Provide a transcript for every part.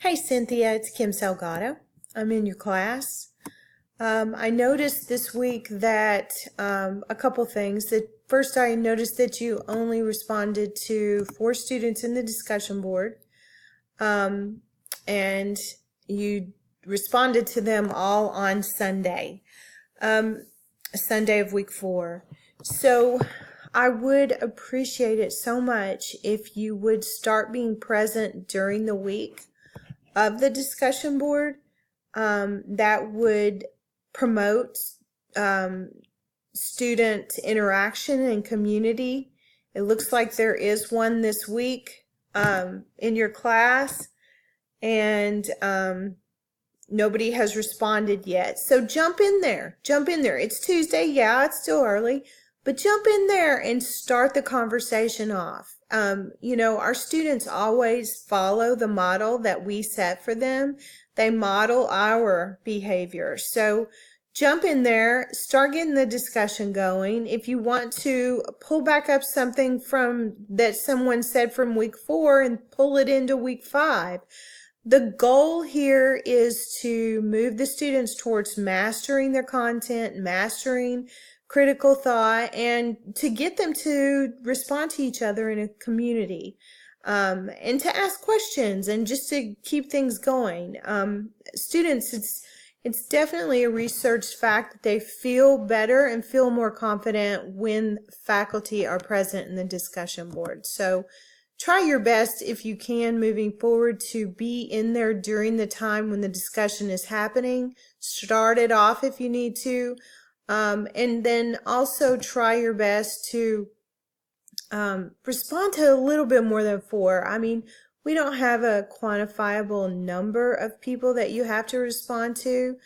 Hey Cynthia, it's Kim Salgado. I'm in your class. I noticed this week that a couple things. That first, I noticed that you only responded to 4 students in the discussion board, um, and you responded to them all on Sunday, Sunday of week 4. So I would appreciate it so much if you would start being present during the week of the discussion board. That would promote um, student interaction and community. It looks like there is one this week in your class, and nobody has responded yet. So jump in there. Jump in there. It's Tuesday. Yeah, it's still early, but jump in there and start the conversation off. Our students always follow the model that we set for them. They model our behavior. So jump in there, start getting the discussion going. If you want to pull back up something from that someone said from week 4 and pull it into week 5. The goal here is to move the students towards mastering their content, mastering critical thought, and to get them to respond to each other in a community, and to ask questions and just to keep things going. Students, it's definitely a researched fact that they feel better and feel more confident when faculty are present in the discussion board. So try your best, if you can, moving forward, to be in there during the time when the discussion is happening. Start it off if you need to. And then also try your best to respond to a little bit more than 4. I mean, we don't have a quantifiable number of people that you have to respond to,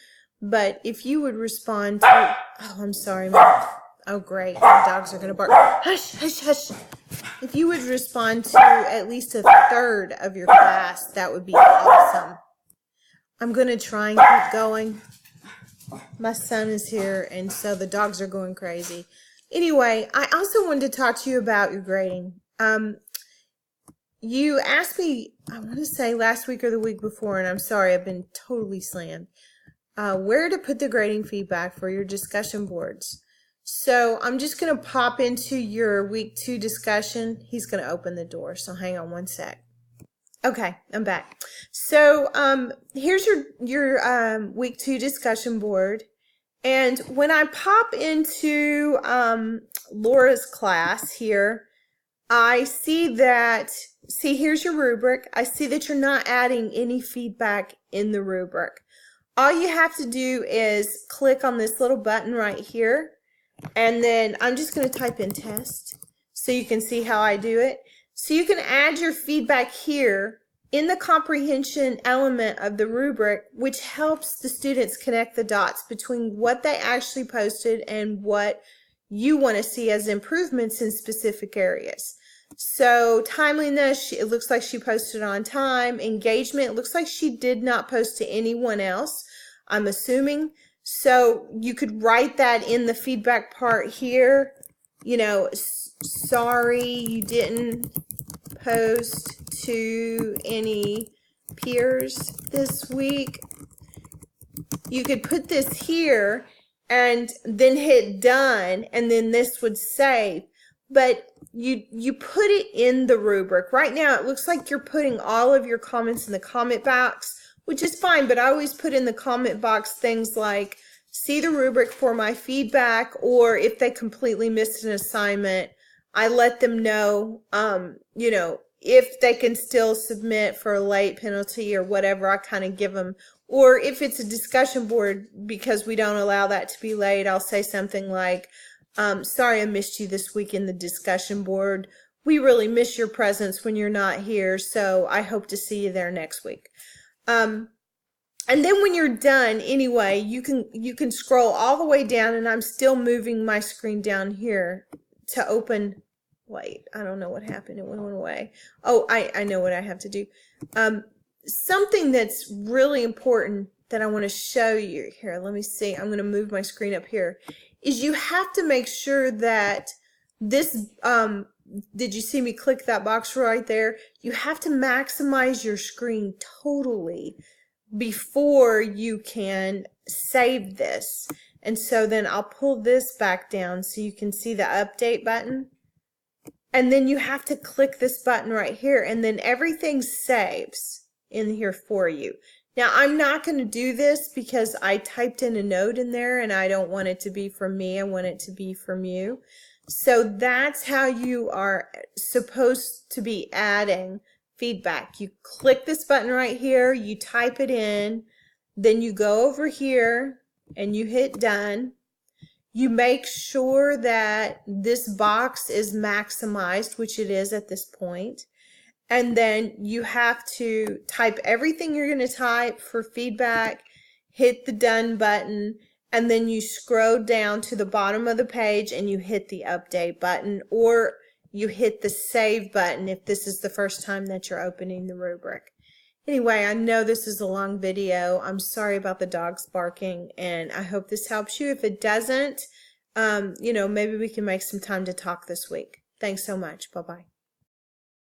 but if you would respond to, oh, I'm sorry, oh great, the dogs are going to bark. Hush, hush, hush. If you would respond to at least a third of your class, that would be awesome. I'm going to try and keep going. My son is here, and so the dogs are going crazy. Anyway, I also wanted to talk to you about your grading. You asked me, I want to say last week or the week before, and I'm sorry, I've been totally slammed, where to put the grading feedback for your discussion boards. So I'm just going to pop into your week 2 discussion. He's going to open the door, so hang on one sec. Okay, I'm back. So here's your week 2 discussion board. And when I pop into Laura's class here, I see that, here's your rubric. I see that you're not adding any feedback in the rubric. All you have to do is click on this little button right here, and then I'm just going to type in test so you can see how I do it. So you can add your feedback here in the comprehension element of the rubric, which helps the students connect the dots between what they actually posted and what you want to see as improvements in specific areas. So timeliness, it looks like she posted on time. Engagement, it looks like she did not post to anyone else, I'm assuming. So you could write that in the feedback part here. Sorry you didn't post to any peers this week. You could put this here and then hit done, and then this would save. But you put it in the rubric. Right now it looks like you're putting all of your comments in the comment box, which is fine, but I always put in the comment box things like, see the rubric for my feedback, or if they completely missed an assignment, I let them know, if they can still submit for a late penalty or whatever. I kind of give them, or if it's a discussion board, because we don't allow that to be late, I'll say something like, sorry I missed you this week in the discussion board. We really miss your presence when you're not here, so I hope to see you there next week. And then when you're done, anyway, you can scroll all the way down, and I'm still moving my screen down here to open. Wait, I don't know what happened. It went away. Oh, I know what I have to do. Something that's really important that I want to show you here. Let me see. I'm going to move my screen up here. Is you have to make sure that this did you see me click that box right there? You have to maximize your screen totally before you can save this. And so then I'll pull this back down so you can see the update button. And then you have to click this button right here, and then everything saves in here for you. Now, I'm not going to do this because I typed in a note in there and I don't want it to be from me. I want it to be from you. So that's how you are supposed to be adding feedback. You click this button right here, you type it in, then you go over here and you hit done. You make sure that this box is maximized, which it is at this point. And then you have to type everything you're going to type for feedback, hit the done button, and then you scroll down to the bottom of the page and you hit the update button, or you hit the save button if this is the first time that you're opening the rubric. Anyway, I know this is a long video. I'm sorry about the dogs barking, and I hope this helps you. If it doesn't, maybe we can make some time to talk this week. Thanks so much. Bye-bye.